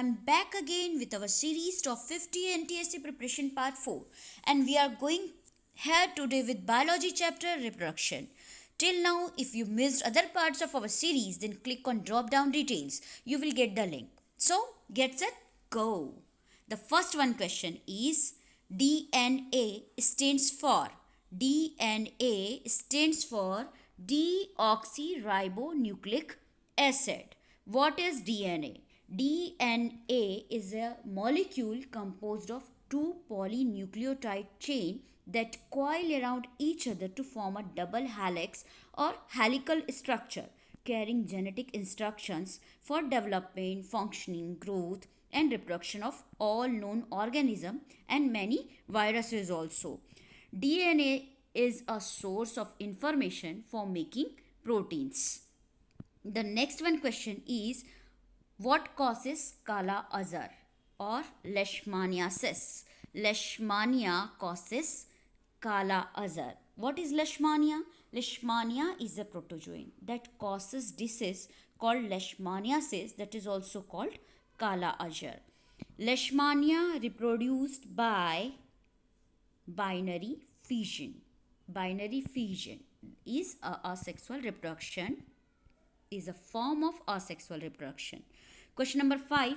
I'm back again with our series of 50 NTSC preparation part 4, and we are going here today with biology chapter reproduction. Till now, if you missed other parts of our series, then click on drop down details. You will get the link. So, get set, go. The first one question is DNA stands for deoxyribonucleic acid. What is DNA? DNA is a molecule composed of two polynucleotide chain that coil around each other to form a double helix or helical structure carrying genetic instructions for development, functioning, growth and reproduction of all known organisms and many viruses also. DNA is a source of information for making proteins. The next one question is what causes Kala Azar or Leishmaniasis? Leishmania causes Kala Azar. What is Leishmania? Leishmania is a protozoan that causes disease called Leishmaniasis, that is also called Kala Azar. Leishmania reproduced by binary fission. Binary fission is a asexual reproduction, is a form of asexual reproduction. Question number 5.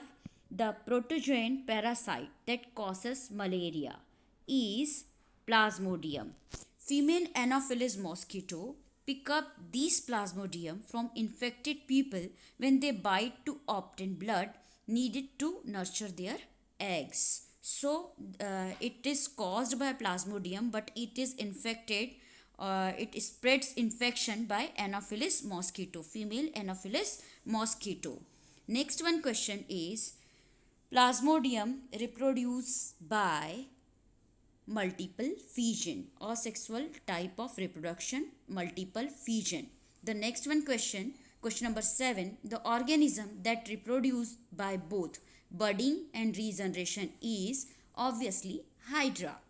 The protozoan parasite that causes malaria is Plasmodium. Female Anopheles mosquito pick up these Plasmodium from infected people when they bite to obtain blood needed to nurture their eggs. So it is caused by Plasmodium, but it is infected. It spreads infection by Anopheles mosquito, female Anopheles mosquito. Next one question is Plasmodium reproduce by multiple fission, asexual type of reproduction, multiple fission. The next one question number 7, the organism that reproduce by both budding and regeneration is obviously Hydra.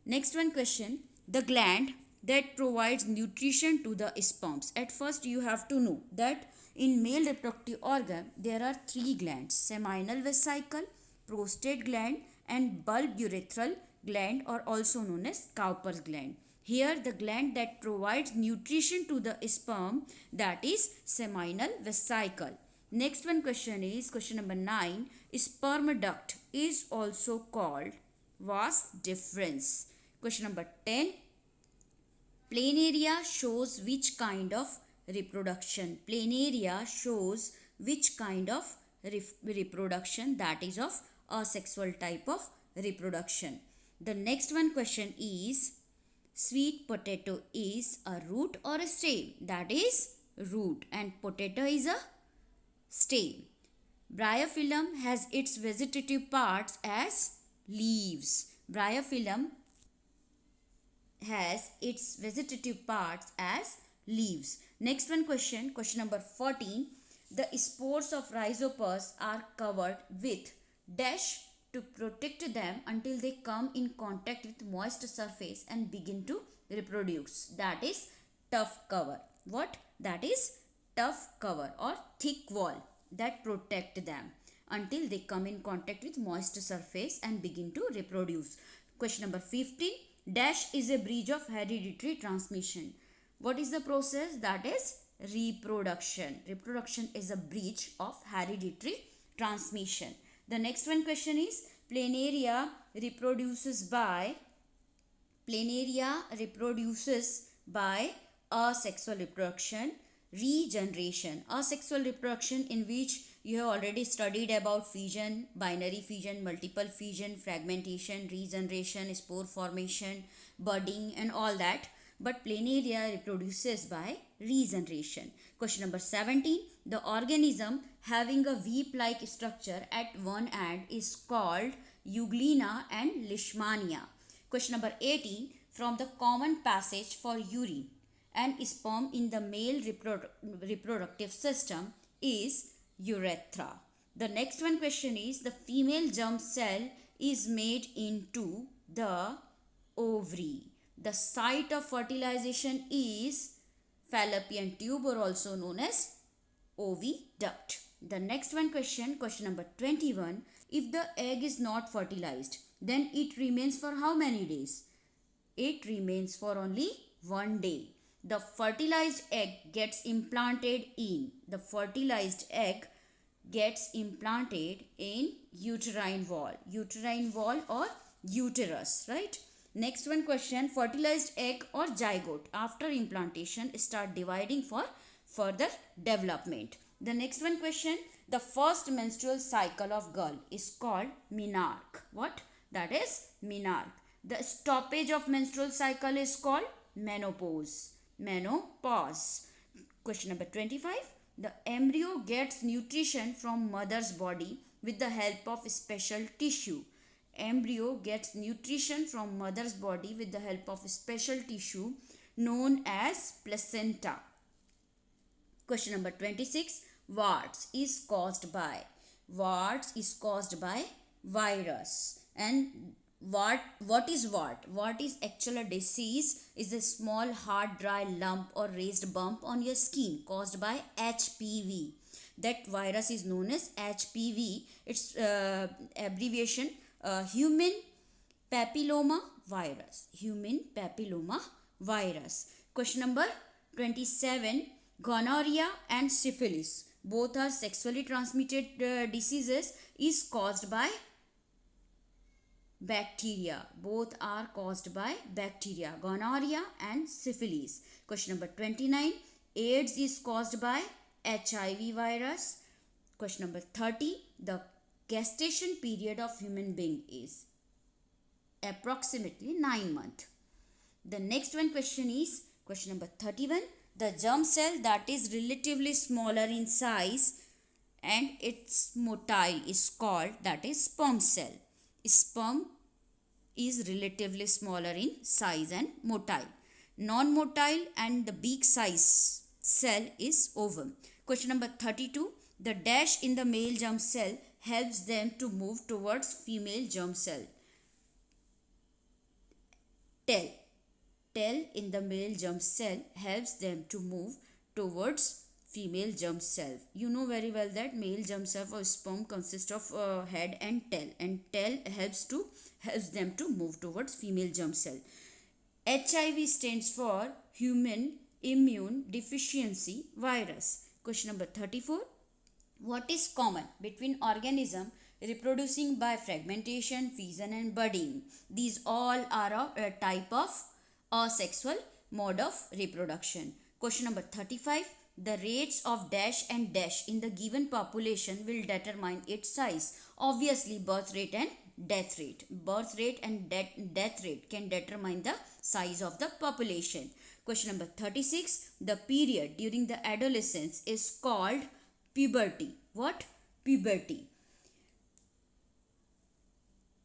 Next one question, the gland that provides nutrition to the sperms. At first you have to know that in male reproductive organ there are 3 glands: seminal vesicle, prostate gland and bulbourethral gland, or also known as Cowper's gland. Here the gland that provides nutrition to the sperm, that is seminal vesicle. Next one question is question number 9, sperm duct is also called vas deferens. Question number 10, planaria shows which kind of reproduction? Planaria shows which kind of reproduction? That is of asexual type of reproduction. The next one question is sweet potato is a root or a stem? That is root, and potato is a stem. Bryophyllum has its vegetative parts as leaves. Bryophyllum has its vegetative parts as leaves. Next one question number 14. The spores of rhizopus are covered with dash to protect them until they come in contact with moist surface and begin to reproduce. That is tough cover. What? That is tough cover or thick wall that protect them until they come in contact with moist surface and begin to reproduce. Question number 15. Dash is a bridge of hereditary transmission. What is the process? That is reproduction. Reproduction is a bridge of hereditary transmission. The next one question is planaria reproduces by asexual reproduction, regeneration. Asexual reproduction, in which you have already studied about fission, binary fission, multiple fission, fragmentation, regeneration, spore formation, budding and all that. But planaria reproduces by regeneration. Question number 17. The organism having a whip-like structure at one end is called Euglena and Leishmania. Question number 18. From the common passage for urine and sperm in the male reproductive system is urethra. The next one question is the female germ cell is made into the ovary. The site of fertilization is fallopian tube, or also known as oviduct. The next one question number 21. If the egg is not fertilized, then it remains for how many days? It remains for only 1 day. The fertilized egg gets implanted in. The fertilized egg gets implanted in uterine wall or uterus, right? Next one question, fertilized egg or zygote after implantation start dividing for further development. The next one question, the first menstrual cycle of girl is called menarche. What? That is menarche. The stoppage of menstrual cycle is called menopause. Question number 25. The embryo gets nutrition from mother's body with the help of special tissue. Embryo gets nutrition from mother's body with the help of special tissue known as placenta. Question number 26. Warts is caused by virus. And what is wart? Wart is actually a disease, is a small hard dry lump or raised bump on your skin caused by HPV. That virus is known as HPV. Its abbreviation human papilloma virus. Question number 27. Gonorrhea and syphilis, both are sexually transmitted diseases, is caused by bacteria. Both are caused by bacteria, gonorrhea and syphilis. Question number 29. AIDS is caused by HIV virus. Question number 30. The gestation period of human being is approximately 9 months. The next one question is question number 31. The germ cell that is relatively smaller in size and its motile is called, that is sperm cell. Sperm is relatively smaller in size and motile. Non-motile and the big size cell is ovum. Question number 32. The dash in the male germ cell helps them to move towards female germ cell. Tell in the male germ cell helps them to move towards female germ cell. You know very well that male germ cell or sperm consists of head and tail helps them to move towards female germ cell. HIV stands for human immune deficiency virus. Question number 34. What is common between organism reproducing by fragmentation, fission and budding? These all are a type of asexual mode of reproduction. Question number 35. The rates of dash and dash in the given population will determine its size. Obviously, birth rate and death rate. Birth rate and death rate can determine the size of the population. Question number 36. The period during the adolescence is called puberty. What? Puberty.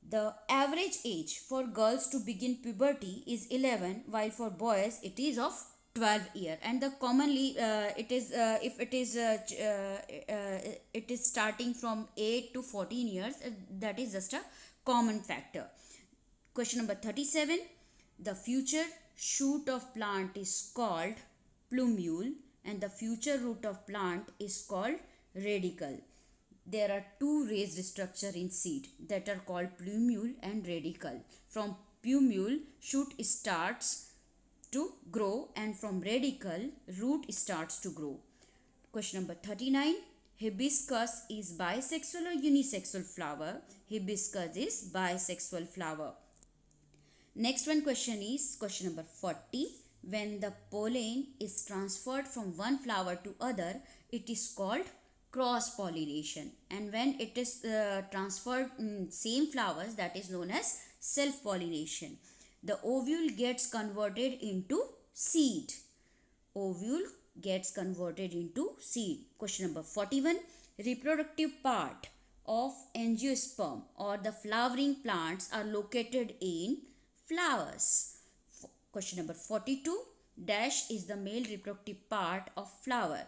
The average age for girls to begin puberty is 11, while for boys it is of 12 year. And the commonly it is starting from 8 to 14 years. That is just a common factor. Question number 37. The future shoot of plant is called plumule and the future root of plant is called radicle. There are two raised structure in seed that are called plumule and radicle. From plumule, shoot starts to grow and from radicle, root starts to grow. Question number 39. Hibiscus is bisexual or unisexual flower? Hibiscus is bisexual flower. Next one question is question number 40. When the pollen is transferred from one flower to other, it is called cross pollination, and when it is transferred in same flowers, that is known as self pollination. The ovule gets converted into seed. Ovule gets converted into seed. Question number 41. Reproductive part of angiosperm or the flowering plants are located in flowers. Question number 42. Dash is the male reproductive part of flower.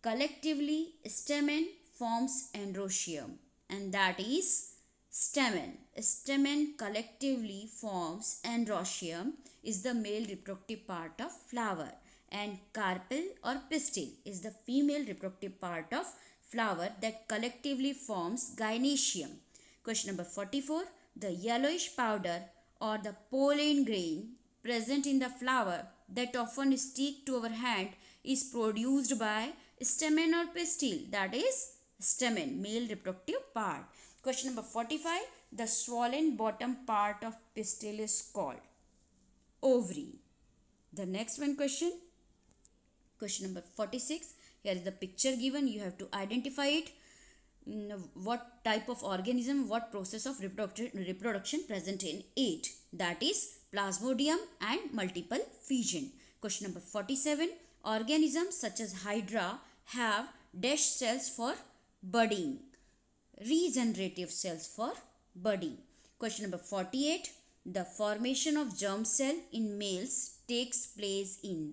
Collectively, stamen forms androecium, and that is stamen. Stamen collectively forms androecium, is the male reproductive part of flower, and carpel or pistil is the female reproductive part of flower that collectively forms gynoecium. Question number 44. The yellowish powder or the pollen grain present in the flower that often stick to our hand is produced by stamen or pistil, that is stamen, male reproductive part. Question number 45. The swollen bottom part of pistil is called ovary. The next one question. Question number 46. Here is the picture given. You have to identify it. What type of organism, what process of reproduction present in it, that is plasmodium and multiple fission. Question number 47. Organisms such as hydra have dash cells for budding, regenerative cells for budding. Question number 48. The formation of germ cell in males takes place in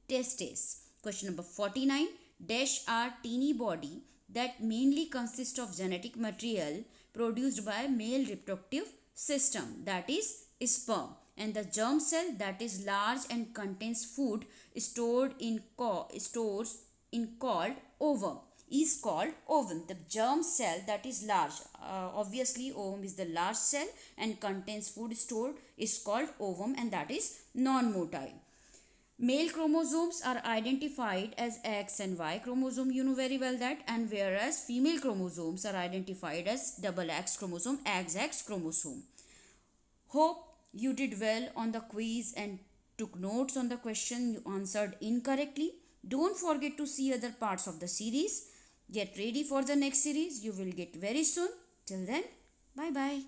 testes. Question number 49. Dash are teeny body that mainly consist of genetic material produced by male reproductive system, that is sperm, and the germ cell that is large and contains food stored in called ovum is called ovum. The germ cell that is large, obviously ovum is the large cell and contains food stored, is called ovum, and that is non-motile. Male chromosomes are identified as X and Y chromosome, you know very well that, and whereas female chromosomes are identified as double X chromosome, XX chromosome. Hope you did well on the quiz and took notes on the question you answered incorrectly. Don't forget to see other parts of the series. Get ready for the next series. You will get very soon. Till then, bye bye.